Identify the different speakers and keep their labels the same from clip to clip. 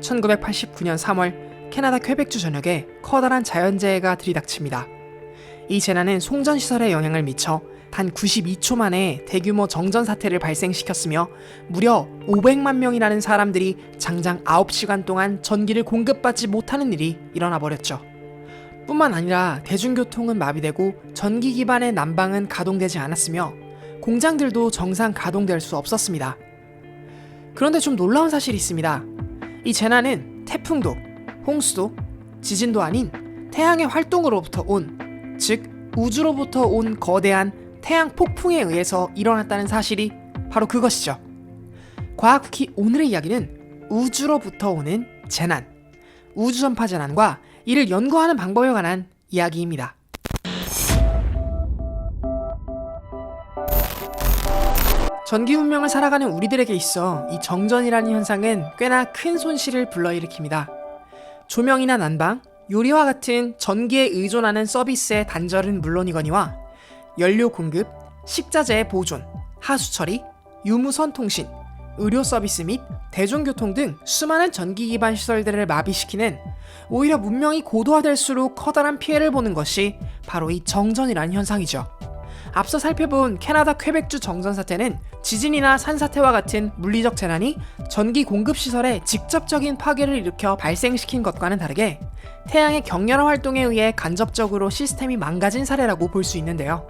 Speaker 1: 1989년 3월 캐나다 퀘벡주 전역에 커다란 자연재해가 들이닥칩니다. 이 재난은 송전시설에 영향을 미쳐 단 92초 만에 대규모 정전 사태를 발생시켰으며 무려 500만 명이라는 사람들이 장장 9시간 동안 전기를 공급받지 못하는 일이 일어나 버렸죠. 뿐만 아니라 대중교통은 마비되고 전기 기반의 난방은 가동되지 않았으며 공장들도 정상 가동될 수 없었습니다. 그런데 좀 놀라운 사실이 있습니다. 이 재난은 태풍도, 홍수도, 지진도 아닌 태양의 활동으로부터 온, 즉 우주로부터 온 거대한 태양 폭풍에 의해서 일어났다는 사실이 바로 그것이죠. 과학쿠키 오늘의 이야기는 우주로부터 오는 재난, 우주전파 재난과 이를 연구하는 방법에 관한 이야기입니다. 전기 문명을 살아가는 우리들에게 있어 이 정전이라는 현상은 꽤나 큰 손실을 불러일으킵니다. 조명이나 난방, 요리와 같은 전기에 의존하는 서비스의 단절은 물론이거니와 연료 공급, 식자재의 보존, 하수 처리, 유무선 통신, 의료 서비스 및 대중교통 등 수많은 전기 기반 시설들을 마비시키는 오히려 문명이 고도화될수록 커다란 피해를 보는 것이 바로 이 정전이라는 현상이죠. 앞서 살펴본 캐나다 퀘벡주 정전 사태는 지진이나 산사태와 같은 물리적 재난이 전기 공급 시설에 직접적인 파괴를 일으켜 발생시킨 것과는 다르게 태양의 격렬한 활동에 의해 간접적으로 시스템이 망가진 사례라고 볼 수 있는데요.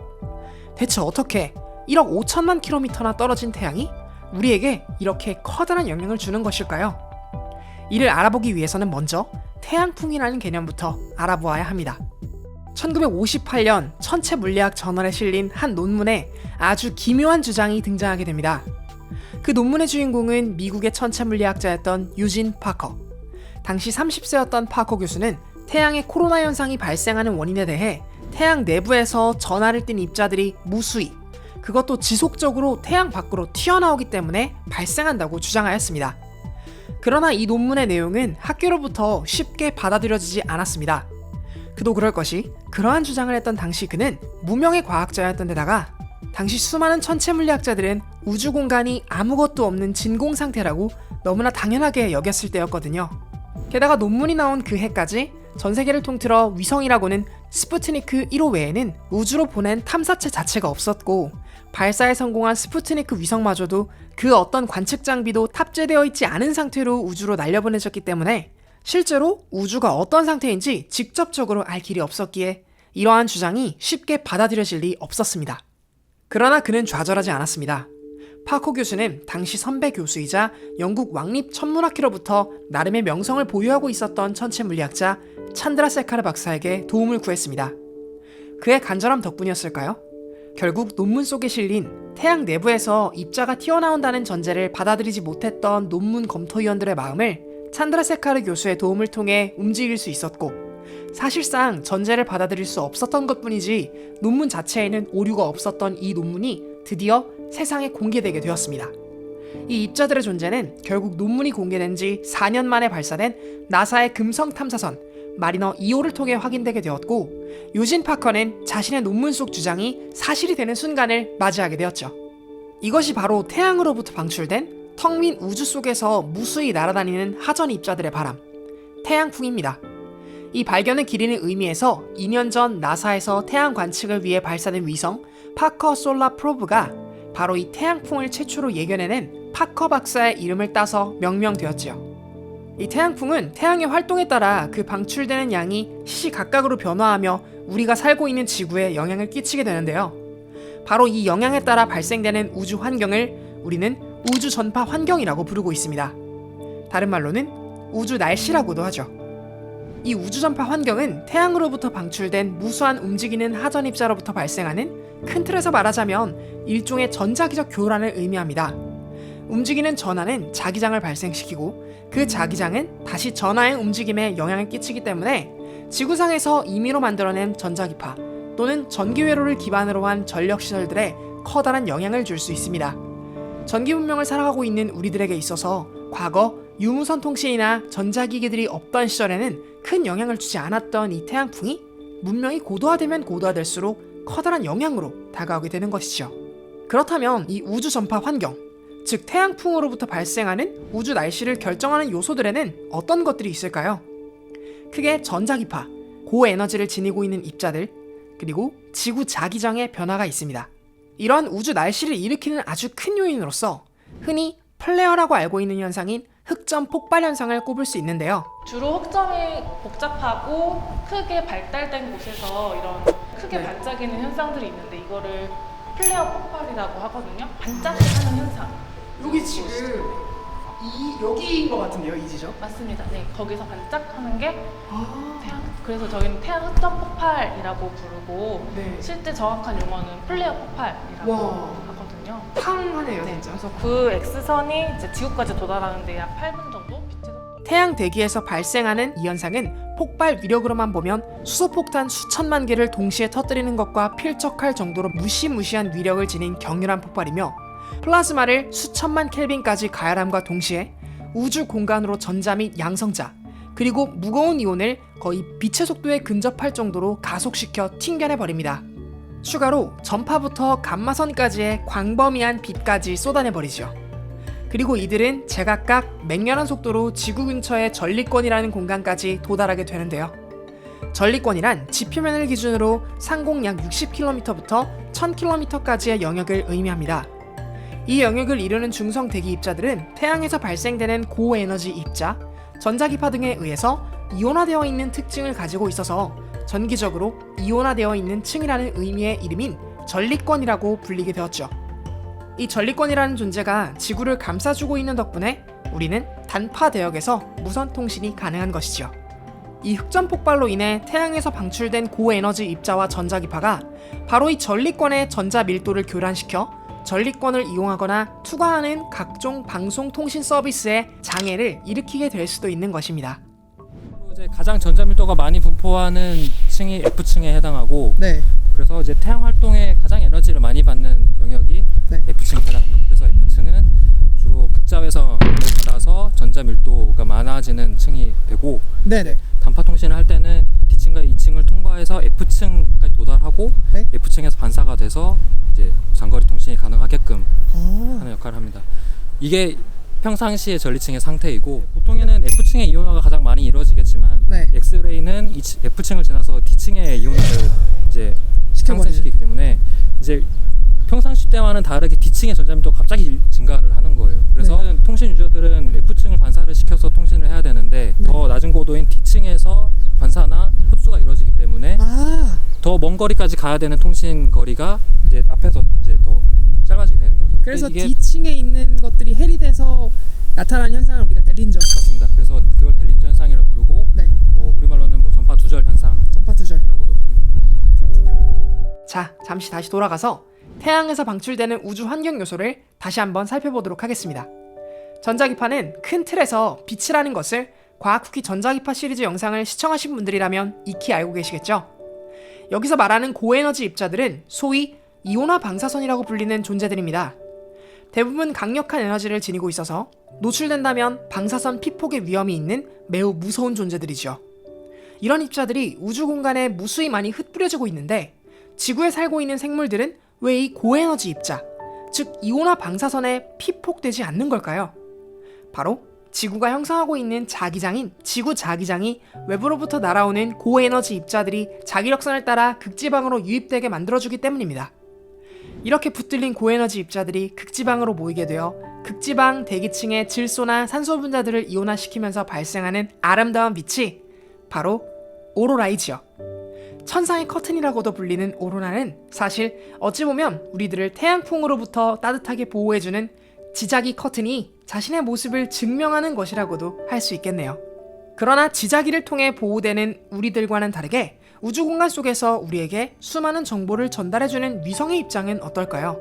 Speaker 1: 대체 어떻게 1억 5천만 킬로미터나 떨어진 태양이 우리에게 이렇게 커다란 영향을 주는 것일까요? 이를 알아보기 위해서는 먼저 태양풍이라는 개념부터 알아보아야 합니다. 1958년 천체 물리학 저널에 실린 한 논문에 아주 기묘한 주장이 등장하게 됩니다. 그 논문의 주인공은 미국의 천체 물리학자였던 유진 파커. 당시 30세였던 파커 교수는 태양의 코로나 현상이 발생하는 원인에 대해 태양 내부에서 전하를 띤 입자들이 무수히, 그것도 지속적으로 태양 밖으로 튀어나오기 때문에 발생한다고 주장하였습니다. 그러나 이 논문의 내용은 학계로부터 쉽게 받아들여지지 않았습니다. 그도 그럴 것이 그러한 주장을 했던 당시 그는 무명의 과학자였던 데다가 당시 수많은 천체 물리학자들은 우주 공간이 아무것도 없는 진공 상태라고 너무나 당연하게 여겼을 때였거든요. 게다가 논문이 나온 그 해까지 전 세계를 통틀어 위성이라고는 스푸트니크 1호 외에는 우주로 보낸 탐사체 자체가 없었고 발사에 성공한 스푸트니크 위성마저도 그 어떤 관측 장비도 탑재되어 있지 않은 상태로 우주로 날려보내졌기 때문에 실제로 우주가 어떤 상태인지 직접적으로 알 길이 없었기에 이러한 주장이 쉽게 받아들여질 리 없었습니다. 그러나 그는 좌절하지 않았습니다. 파커 교수는 당시 선배 교수이자 영국 왕립 천문학회로부터 나름의 명성을 보유하고 있었던 천체 물리학자 찬드라세카르 박사에게 도움을 구했습니다. 그의 간절함 덕분이었을까요? 결국 논문 속에 실린 태양 내부에서 입자가 튀어나온다는 전제를 받아들이지 못했던 논문 검토위원들의 마음을 찬드라세카르 교수의 도움을 통해 움직일 수 있었고, 사실상 전제를 받아들일 수 없었던 것뿐이지 논문 자체에는 오류가 없었던 이 논문이 드디어 세상에 공개되게 되었습니다. 이 입자들의 존재는 결국 논문이 공개된 지 4년 만에 발사된 나사의 금성 탐사선 마리너 2호를 통해 확인되게 되었고, 유진 파커는 자신의 논문 속 주장이 사실이 되는 순간을 맞이하게 되었죠. 이것이 바로 태양으로부터 방출된 텅 빈 우주 속에서 무수히 날아다니는 하전 입자들의 바람, 태양풍입니다. 이 발견을 기리는 의미에서 2년 전 나사에서 태양 관측을 위해 발사된 위성 파커 솔라 프로브가 바로 이 태양풍을 최초로 예견해낸 파커 박사의 이름을 따서 명명되었지요. 이 태양풍은 태양의 활동에 따라 그 방출되는 양이 시시각각으로 변화하며 우리가 살고 있는 지구에 영향을 끼치게 되는데요. 바로 이 영향에 따라 발생되는 우주 환경을 우리는 우주 전파 환경이라고 부르고 있습니다. 다른 말로는 우주 날씨라고도 하죠. 이 우주 전파 환경은 태양으로부터 방출된 무수한 움직이는 하전 입자로부터 발생하는, 큰 틀에서 말하자면 일종의 전자기적 교란을 의미합니다. 움직이는 전하는 자기장을 발생시키고 그 자기장은 다시 전하의 움직임에 영향을 끼치기 때문에 지구상에서 임의로 만들어낸 전자기파 또는 전기회로를 기반으로 한 전력시설들에 커다란 영향을 줄 수 있습니다. 전기 문명을 살아가고 있는 우리들에게 있어서 과거 유무선 통신이나 전자기기들이 없던 시절에는 큰 영향을 주지 않았던 이 태양풍이 문명이 고도화되면 고도화될수록 커다란 영향으로 다가오게 되는 것이죠. 그렇다면 이 우주 전파 환경, 즉 태양풍으로부터 발생하는 우주 날씨를 결정하는 요소들에는 어떤 것들이 있을까요? 크게 전자기파, 고에너지를 지니고 있는 입자들, 그리고 지구 자기장의 변화가 있습니다. 이런 우주 날씨를 일으키는 아주 큰 요인으로서 흔히 플레어라고 알고 있는 현상인 흑점 폭발 현상을 꼽을 수 있는데요.
Speaker 2: 주로 흑점이 복잡하고 크게 발달된 곳에서 이런 크게 반짝이는 현상들이 있는데 이거를 플레어 폭발이라고 하거든요. 반짝하는 현상.
Speaker 1: 여기 지금 여기인 것 같은데요, 이 지점?
Speaker 2: 맞습니다. 네, 거기서 반짝하는 게 태양. 그래서 저희는 태양 흑점 폭발이라고 부르고 실제 정확한 용어는 플레어 폭발이라고 하거든요.
Speaker 1: 팡하네요,
Speaker 2: 네,
Speaker 1: 진짜.
Speaker 2: 그래서 그 X선이 이제 지구까지 도달하는데 약 8분 정도 빛의 속도.
Speaker 1: 태양 대기에서 발생하는 이 현상은 폭발 위력으로만 보면 수소폭탄 수천만 개를 동시에 터뜨리는 것과 필적할 정도로 무시무시한 위력을 지닌 격렬한 폭발이며 플라즈마를 수천만 켈빈까지 가열함과 동시에 우주 공간으로 전자 및 양성자 그리고 무거운 이온을 거의 빛의 속도에 근접할 정도로 가속시켜 튕겨내버립니다. 추가로 전파부터 감마선까지의 광범위한 빛까지 쏟아내버리죠. 그리고 이들은 제각각 맹렬한 속도로 지구 근처의 전리권이라는 공간까지 도달하게 되는데요. 전리권이란 지표면을 기준으로 상공 약 60km부터 1000km까지의 영역을 의미합니다. 이 영역을 이루는 중성 대기 입자들은 태양에서 발생되는 고에너지 입자, 전자기파 등에 의해서 이온화되어 있는 특징을 가지고 있어서 전기적으로 이온화되어 있는 층이라는 의미의 이름인 전리권이라고 불리게 되었죠. 이 전리권이라는 존재가 지구를 감싸주고 있는 덕분에 우리는 단파 대역에서 무선 통신이 가능한 것이죠. 이 흑점 폭발로 인해 태양에서 방출된 고에너지 입자와 전자기파가 바로 이 전리권의 전자 밀도를 교란시켜 전리권을 이용하거나 투과하는 각종 방송 통신 서비스에 장애를 일으키게 될 수도 있는 것입니다.
Speaker 3: 이제 가장 전자 밀도가 많이 분포하는 층이 F층에 해당하고, 그래서 이제 태양 활동에 가장 에너지를 많이 받는 영역이 F층에 해당합니다. 그래서 F층은 주로 극자외선을 받아서 전자 밀도가 많아지는 층이 되고, 단파 통신을 할 때는 D층과 E층을 통과해서 F층까지 도달하고 F층에서 반사가 돼서 이제 장거리 통신이 가능하게끔 하는 역할을 합니다. 이게 평상시의 전리층의 상태이고, 보통에는 F층의 이온화가 가장 많이 이루어지겠지만 엑스레이는 F층을 지나서 D층의 이온화를 이제 상승시키기 때문에 이제 평상시 때와는 다르게 D층의 전자밀도가 갑자기 증가를 하는 거예요. 그래서 통신 유저들은 F층을 반사를 시켜서 통신을 해야 되는데 더 낮은 고도인 D층에서 반사나 흡수가 이루어지기 때문에 더 먼 거리까지 가야 되는 통신 거리가 이제 앞에서 이제 더 짧아지게 되는 거죠.
Speaker 1: 그래서 D층에 있는 것들이 헬이 돼서 나타나는 현상을 우리가 델린저.
Speaker 3: 맞습니다. 그래서 그걸 델린저 현상이라고 부르고, 뭐 우리말로는 뭐 전파 두절 현상이라고도 부릅니다.
Speaker 1: 자, 잠시 다시 돌아가서 태양에서 방출되는 우주 환경 요소를 다시 한번 살펴보도록 하겠습니다. 전자기파는 큰 틀에서 빛이라는 것을 과학후기 전자기파 시리즈 영상을 시청하신 분들이라면 익히 알고 계시겠죠? 여기서 말하는 고에너지 입자들은 소위 이온화 방사선이라고 불리는 존재들입니다. 대부분 강력한 에너지를 지니고 있어서 노출된다면 방사선 피폭의 위험이 있는 매우 무서운 존재들이죠. 이런 입자들이 우주 공간에 무수히 많이 흩뿌려지고 있는데 지구에 살고 있는 생물들은 왜 이 고에너지 입자, 즉 이온화 방사선에 피폭되지 않는 걸까요? 바로 지구가 형성하고 있는 자기장인 지구 자기장이 외부로부터 날아오는 고에너지 입자들이 자기력선을 따라 극지방으로 유입되게 만들어주기 때문입니다. 이렇게 붙들린 고에너지 입자들이 극지방으로 모이게 되어 극지방 대기층의 질소나 산소 분자들을 이온화시키면서 발생하는 아름다운 빛이 바로 오로라이지요. 천상의 커튼이라고도 불리는 오로라는 사실 어찌 보면 우리들을 태양풍으로부터 따뜻하게 보호해주는 지자기 커튼이 자신의 모습을 증명하는 것이라고도 할 수 있겠네요. 그러나 지자기를 통해 보호되는 우리들과는 다르게 우주 공간 속에서 우리에게 수많은 정보를 전달해주는 위성의 입장은 어떨까요?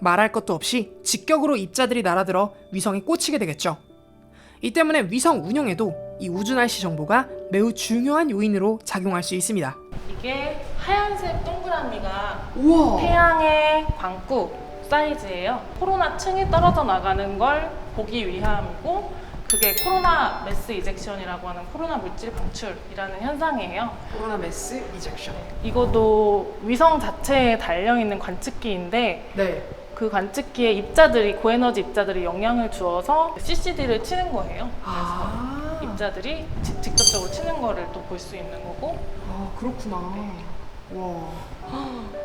Speaker 1: 말할 것도 없이 직격으로 입자들이 날아들어 위성에 꽂히게 되겠죠. 이 때문에 위성 운영에도 이 우주 날씨 정보가 매우 중요한 요인으로 작용할 수 있습니다.
Speaker 2: 이게 하얀색 동그라미가
Speaker 1: 우와.
Speaker 2: 태양의 광구 사이즈예요. 코로나 층이 떨어져 나가는 걸 보기 위함이고, 그게 코로나 매스 이젝션이라고 하는 코로나 물질 방출이라는 현상이에요.
Speaker 1: 코로나 매스 이젝션.
Speaker 2: 이것도 위성 자체에 달려있는 관측기인데 그 관측기에 입자들이 고에너지 입자들이 영향을 주어서 CCD를 치는 거예요. 그래서 입자들이 직접적으로 치는 거를 또 볼 수 있는 거고.
Speaker 1: 아, 그렇구나. 와,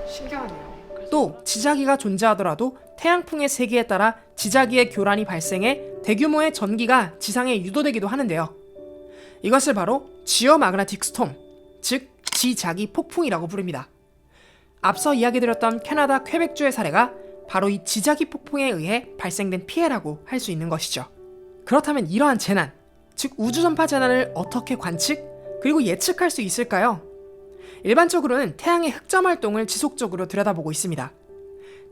Speaker 1: 신기하네요. 또 지자기가 존재하더라도 태양풍의 세기에 따라 지자기의 교란이 발생해 대규모의 전기가 지상에 유도되기도 하는데요. 이것을 바로 지오마그네틱 스톰, 즉 지자기 폭풍이라고 부릅니다. 앞서 이야기드렸던 캐나다 퀘벡주의 사례가 바로 이 지자기 폭풍에 의해 발생된 피해라고 할 수 있는 것이죠. 그렇다면 이러한 재난, 즉 우주전파 재난을 어떻게 관측, 그리고 예측할 수 있을까요? 일반적으로는 태양의 흑점 활동을 지속적으로 들여다보고 있습니다.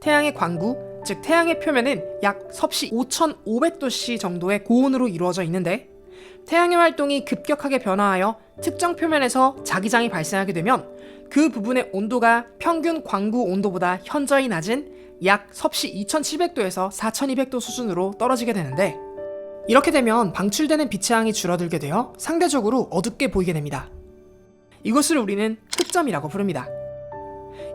Speaker 1: 태양의 광구, 즉 태양의 표면은 약 섭씨 5,500도씨 정도의 고온으로 이루어져 있는데, 태양의 활동이 급격하게 변화하여 특정 표면에서 자기장이 발생하게 되면 그 부분의 온도가 평균 광구 온도보다 현저히 낮은 약 섭씨 2,700도에서 4,200도 수준으로 떨어지게 되는데, 이렇게 되면 방출되는 빛의 양이 줄어들게 되어 상대적으로 어둡게 보이게 됩니다. 이것을 우리는 흑점이라고 부릅니다.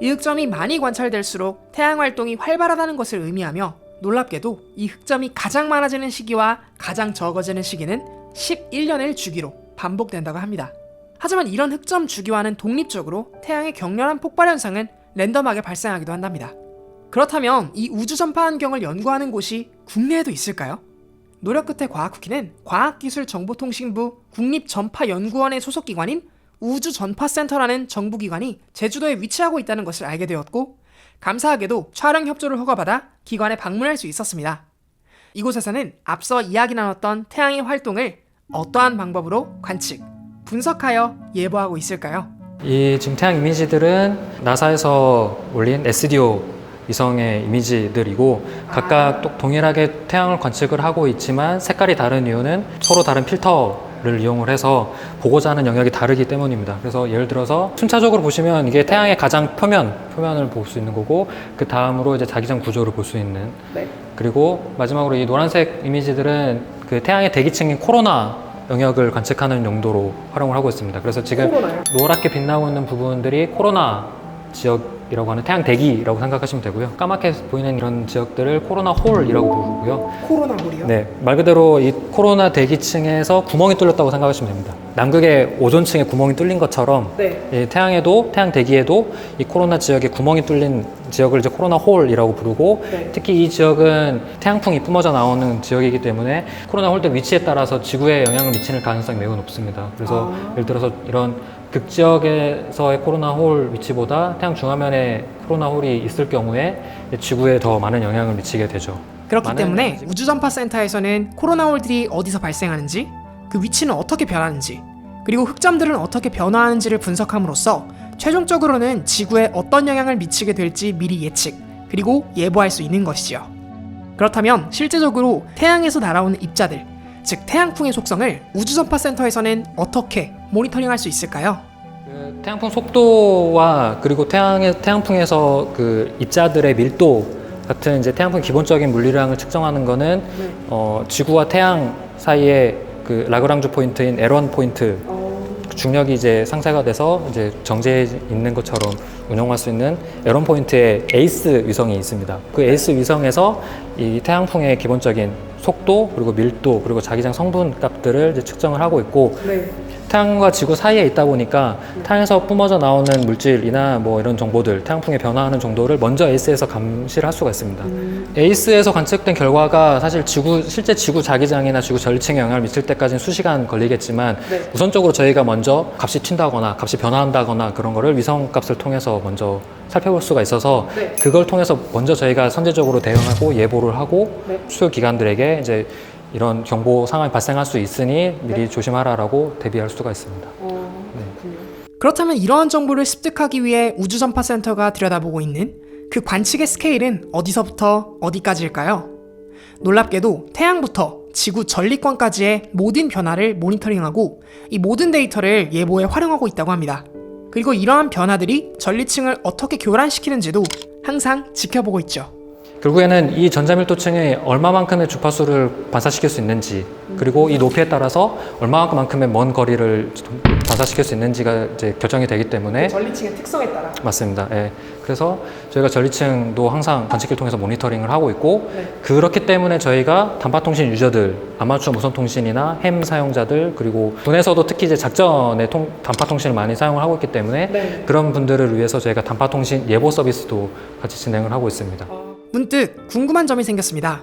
Speaker 1: 이 흑점이 많이 관찰될수록 태양 활동이 활발하다는 것을 의미하며, 놀랍게도 이 흑점이 가장 많아지는 시기와 가장 적어지는 시기는 11년을 주기로 반복된다고 합니다. 하지만 이런 흑점 주기와는 독립적으로 태양의 격렬한 폭발 현상은 랜덤하게 발생하기도 한답니다. 그렇다면 이 우주 전파 환경을 연구하는 곳이 국내에도 있을까요? 노력 끝에 과학쿠키는 과학기술정보통신부 국립전파연구원의 소속기관인 우주전파센터라는 정부기관이 제주도에 위치하고 있다는 것을 알게 되었고, 감사하게도 촬영 협조를 허가받아 기관에 방문할 수 있었습니다. 이곳에서는 앞서 이야기 나눴던 태양의 활동을 어떠한 방법으로 관측, 분석하여 예보하고 있을까요?
Speaker 3: 이 지금 태양 이미지들은 나사에서 올린 SDO 위성의 이미지들이고, 각각 동일하게 태양을 관측을 하고 있지만 색깔이 다른 이유는 서로 다른 필터를 이용을 해서 보고자 하는 영역이 다르기 때문입니다. 그래서 예를 들어서 순차적으로 보시면 이게 태양의 가장 표면을 볼 수 있는 거고, 그 다음으로 이제 자기장 구조를 볼 수 있는.
Speaker 1: 네.
Speaker 3: 그리고 마지막으로 이 노란색 이미지들은 그 태양의 대기층인 코로나 영역을 관측하는 용도로 활용을 하고 있습니다. 그래서 지금
Speaker 1: 코로나요?
Speaker 3: 노랗게 빛나고 있는 부분들이 코로나 지역이라고 하는 태양 대기라고 생각하시면 되고요. 까맣게 보이는 이런 지역들을 코로나 홀이라고 부르고요.
Speaker 1: 코로나 홀이요?
Speaker 3: 네, 말 그대로 이 코로나 대기층에서 구멍이 뚫렸다고 생각하시면 됩니다. 남극의 오존층에 구멍이 뚫린 것처럼
Speaker 1: 네.
Speaker 3: 이 태양 대기에도 이 코로나 지역에 구멍이 뚫린 지역을 이제 코로나 홀이라고 부르고,
Speaker 1: 네.
Speaker 3: 특히 이 지역은 태양풍이 뿜어져 나오는 지역이기 때문에 코로나 홀대 위치에 따라서 지구에 영향을 미치는 가능성이 매우 높습니다. 그래서 예를 들어서 이런 극지역에서의 코로나 홀 위치보다 태양 중화면에 코로나 홀이 있을 경우에 지구에 더 많은 영향을 미치게 되죠.
Speaker 1: 그렇기 때문에 우주전파센터에서는 코로나 홀들이 어디서 발생하는지, 그 위치는 어떻게 변하는지, 그리고 흑점들은 어떻게 변화하는지를 분석함으로써 최종적으로는 지구에 어떤 영향을 미치게 될지 미리 예측, 그리고 예보할 수 있는 것이죠. 그렇다면 실제적으로 태양에서 날아오는 입자들, 즉 태양풍의 속성을 우주전파센터에서는 어떻게 모니터링할 수 있을까요?
Speaker 3: 그 태양풍 속도와 그리고 태양풍에서 그 입자들의 밀도 같은 이제 태양풍 기본적인 물리량을 측정하는 거는 지구와 태양 사이에 그 라그랑주 포인트인 L1 포인트, 중력이 이제 상쇄가 돼서 이제 정제해 있는 것처럼 운영할 수 있는 L1 포인트에 에이스 위성이 있습니다. 그 에이스 위성에서 이 태양풍의 기본적인 속도, 그리고 밀도, 그리고 자기장 성분 값들을 이제 측정을 하고 있고,
Speaker 1: 네.
Speaker 3: 태양과 지구 사이에 있다 보니까 태양에서 뿜어져 나오는 물질이나 뭐 이런 정보들, 태양풍의 변화하는 정도를 먼저 에이스에서 감시를 할 수가 있습니다. 에이스에서 관측된 결과가 사실 실제 지구 자기장이나 지구 전리층에 영향을 미칠 때까지는 수시간 걸리겠지만,
Speaker 1: 네.
Speaker 3: 우선적으로 저희가 먼저 값이 튄다거나 값이 변화한다거나 그런 거를 위성 값을 통해서 먼저 살펴볼 수가 있어서,
Speaker 1: 네.
Speaker 3: 그걸 통해서 먼저 저희가 선제적으로 대응하고 예보를 하고,
Speaker 1: 네.
Speaker 3: 수요 기관들에게 이제 이런 경보 상황이 발생할 수 있으니 미리 조심하라라고 대비할 수가 있습니다.
Speaker 1: 그렇다면 이러한 정보를 습득하기 위해 우주전파센터가 들여다보고 있는 그 관측의 스케일은 어디서부터 어디까지일까요? 놀랍게도 태양부터 지구 전리권까지의 모든 변화를 모니터링하고 이 모든 데이터를 예보에 활용하고 있다고 합니다. 그리고 이러한 변화들이 전리층을 어떻게 교란시키는지도 항상 지켜보고 있죠.
Speaker 3: 결국에는 이 전자밀도층이 얼마만큼의 주파수를 반사시킬 수 있는지, 그리고 이 높이에 따라서 얼마만큼의 먼 거리를 공사시킬 수 있는지가 이제 결정이 되기 때문에
Speaker 1: 전리층의 특성에 따라.
Speaker 3: 맞습니다. 예. 그래서 저희가 전리층도 항상 관측기를 통해서 모니터링을 하고 있고 그렇기 때문에 저희가 단파통신 유저들, 아마추어 무선통신이나 햄 사용자들 그리고 군에서도 특히 이제 작전에 단파통신을 많이 사용을 하고 있기 때문에 그런 분들을 위해서 저희가 단파통신 예보 서비스도 같이 진행을 하고 있습니다.
Speaker 1: 문득 궁금한 점이 생겼습니다.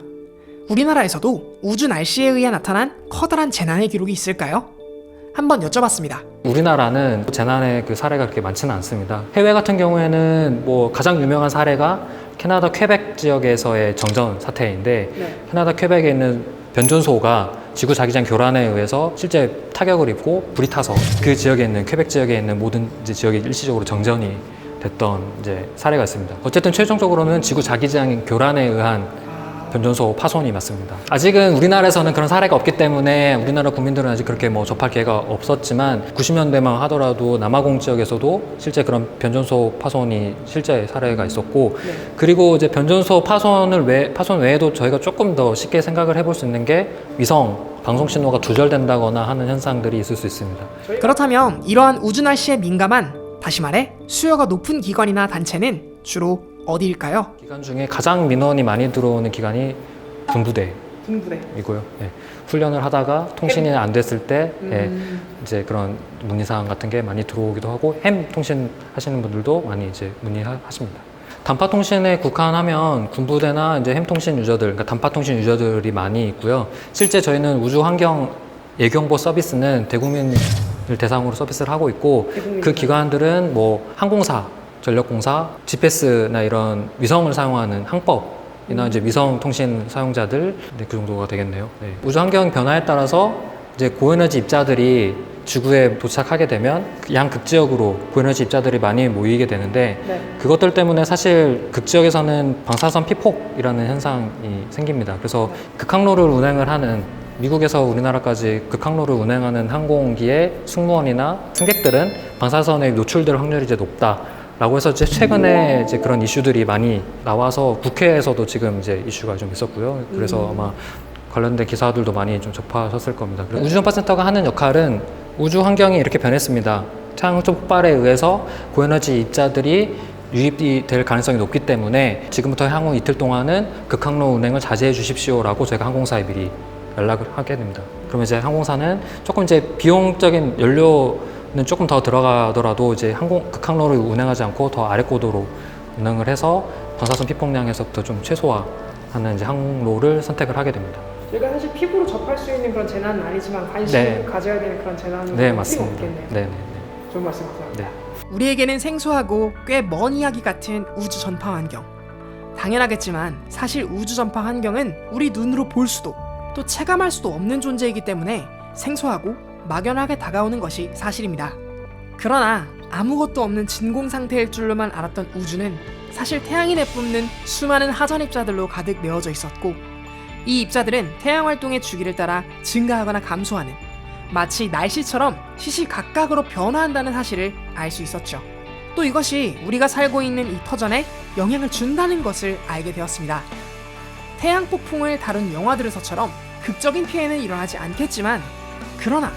Speaker 1: 우리나라에서도 우주 날씨에 의해 나타난 커다란 재난의 기록이 있을까요? 한번 여쭤봤습니다.
Speaker 3: 우리나라는 재난의 그 사례가 그렇게 많지는 않습니다. 해외 같은 경우에는 뭐 가장 유명한 사례가 캐나다 퀘벡 지역에서의 정전 사태인데 캐나다 퀘벡에 있는 변전소가 지구 자기장 교란에 의해서 실제 타격을 입고 불이 타서 그 지역에 있는 퀘벡 지역에 있는 모든 이제 지역이 일시적으로 정전이 됐던 이제 사례가 있습니다. 어쨌든 최종적으로는 지구 자기장 교란에 의한 변전소 파손이 맞습니다. 아직은 우리나라에서는 그런 사례가 없기 때문에 우리나라 국민들은 아직 그렇게 뭐 접할 기회가 없었지만 90년대만 하더라도 남아공 지역에서도 실제 그런 변전소 파손이 실제 사례가 있었고 그리고 이제 변전소 파손 외에도 저희가 조금 더 쉽게 생각을 해볼 수 있는 게 위성 방송 신호가 두절된다거나 하는 현상들이 있을 수 있습니다.
Speaker 1: 그렇다면 이러한 우주 날씨에 민감한, 다시 말해 수요가 높은 기관이나 단체는 주로 어디일까요?
Speaker 3: 기간 중에 가장 민원이 많이 들어오는 기관이 군부대이고요. 예. 훈련을 하다가 통신이 안 됐을 때 이제 그런 문의사항 같은 게 많이 들어오기도 하고 햄 통신 하시는 분들도 많이 이제 문의하십니다. 단파 통신에 국한하면 군부대나 이제 햄 통신 유저들, 그러니까 단파 통신 유저들이 많이 있고요. 실제 저희는 우주 환경 예경보 서비스는 대국민을 대상으로 서비스를 하고 있고 그 기관들은 뭐 항공사, 전력공사, GPS나 이런 위성을 사용하는 항법이나 이제 위성 통신 사용자들 그 정도가 되겠네요. 네. 우주 환경 변화에 따라서 이제 고에너지 입자들이 지구에 도착하게 되면 양 극지역으로 고에너지 입자들이 많이 모이게 되는데 그것들 때문에 사실 극지역에서는 방사선 피폭이라는 현상이 생깁니다. 그래서 극항로를 운행을 하는 미국에서 우리나라까지 극항로를 운행하는 항공기의 승무원이나 승객들은 방사선에 노출될 확률이 이제 높다. 라고 해서 이제 최근에 이제 그런 이슈들이 많이 나와서 국회에서도 지금 이제 이슈가 좀 있었고요. 그래서 아마 관련된 기사들도 많이 좀 접하셨을 겁니다. 우주전파센터가 하는 역할은 우주 환경이 이렇게 변했습니다. 태양성 폭발에 의해서 고에너지 입자들이 유입이 될 가능성이 높기 때문에 지금부터 향후 이틀 동안은 극항로 운행을 자제해 주십시오라고 저희가 항공사에 미리 연락을 하게 됩니다. 그러면 이제 항공사는 조금 이제 비용적인 연료는 조금 더 들어가더라도 이제 극항로를 운행하지 않고 더 아래 고도로 운행을 해서 방사선 피폭량에서부터 좀 최소화하는 이제 항로를 선택을 하게 됩니다.
Speaker 1: 저희가 사실 피부로 접할 수 있는 그런 재난은 아니지만 관심을 가져야 되는 그런 재난은
Speaker 3: 네, 맞습니다.
Speaker 1: 네. 좋은 말씀 감사합니다.
Speaker 3: 네.
Speaker 1: 우리에게는 생소하고 꽤 먼 이야기 같은 우주 전파 환경. 당연하겠지만 사실 우주 전파 환경은 우리 눈으로 볼 수도 또 체감할 수도 없는 존재이기 때문에 생소하고 막연하게 다가오는 것이 사실입니다. 그러나 아무것도 없는 진공 상태일 줄로만 알았던 우주는 사실 태양이 내뿜는 수많은 하전 입자들로 가득 메워져 있었고 이 입자들은 태양 활동의 주기를 따라 증가하거나 감소하는 마치 날씨처럼 시시각각으로 변화한다는 사실을 알 수 있었죠. 또 이것이 우리가 살고 있는 이 터전에 영향을 준다는 것을 알게 되었습니다. 태양 폭풍을 다룬 영화들에서처럼 극적인 피해는 일어나지 않겠지만 그러나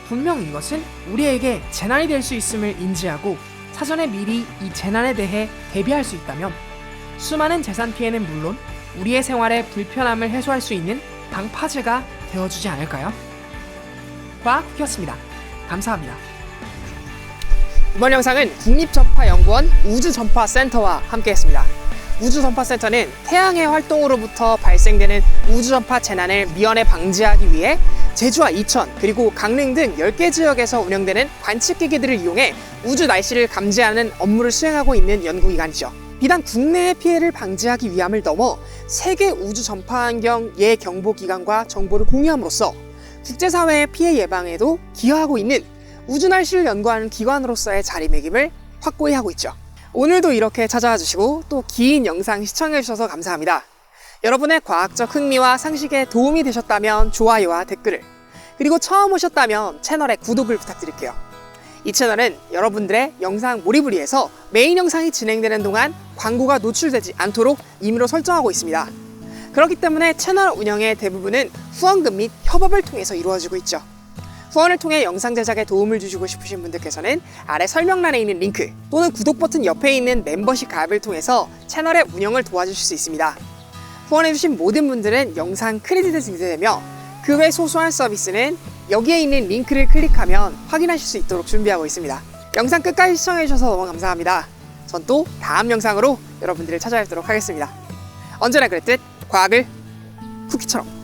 Speaker 1: 분명 이것은 우리에게 재난이 될 수 있음을 인지하고 사전에 미리 이 재난에 대해 대비할 수 있다면 수많은 재산 피해는 물론 우리의 생활의 불편함을 해소할 수 있는 방파제가 되어주지 않을까요? 과학국이었습니다. 감사합니다. 이번 영상은 국립전파연구원 우주전파센터와 함께했습니다. 우주전파센터는 태양의 활동으로부터 발생되는 우주전파 재난을 미연에 방지하기 위해 제주와 이천 그리고 강릉 등 10개 지역에서 운영되는 관측기기들을 이용해 우주 날씨를 감지하는 업무를 수행하고 있는 연구기관이죠. 비단 국내의 피해를 방지하기 위함을 넘어 세계 우주전파환경 예경보기관과 정보를 공유함으로써 국제사회의 피해 예방에도 기여하고 있는 우주 날씨를 연구하는 기관으로서의 자리매김을 확고히 하고 있죠. 오늘도 이렇게 찾아와 주시고 또 긴 영상 시청해 주셔서 감사합니다. 여러분의 과학적 흥미와 상식에 도움이 되셨다면 좋아요와 댓글을, 그리고 처음 오셨다면 채널의 구독을 부탁드릴게요. 이 채널은 여러분들의 영상 몰입을 위해서 메인 영상이 진행되는 동안 광고가 노출되지 않도록 임의로 설정하고 있습니다. 그렇기 때문에 채널 운영의 대부분은 후원금 및 협업을 통해서 이루어지고 있죠. 후원을 통해 영상 제작에 도움을 주시고 싶으신 분들께서는 아래 설명란에 있는 링크 또는 구독 버튼 옆에 있는 멤버십 가입을 통해서 채널의 운영을 도와주실 수 있습니다. 후원해주신 모든 분들은 영상 크레딧에 등재되며 그 외 소소한 서비스는 여기에 있는 링크를 클릭하면 확인하실 수 있도록 준비하고 있습니다. 영상 끝까지 시청해주셔서 너무 감사합니다. 전 또 다음 영상으로 여러분들을 찾아뵙도록 하겠습니다. 언제나 그랬듯 과학을 쿠키처럼.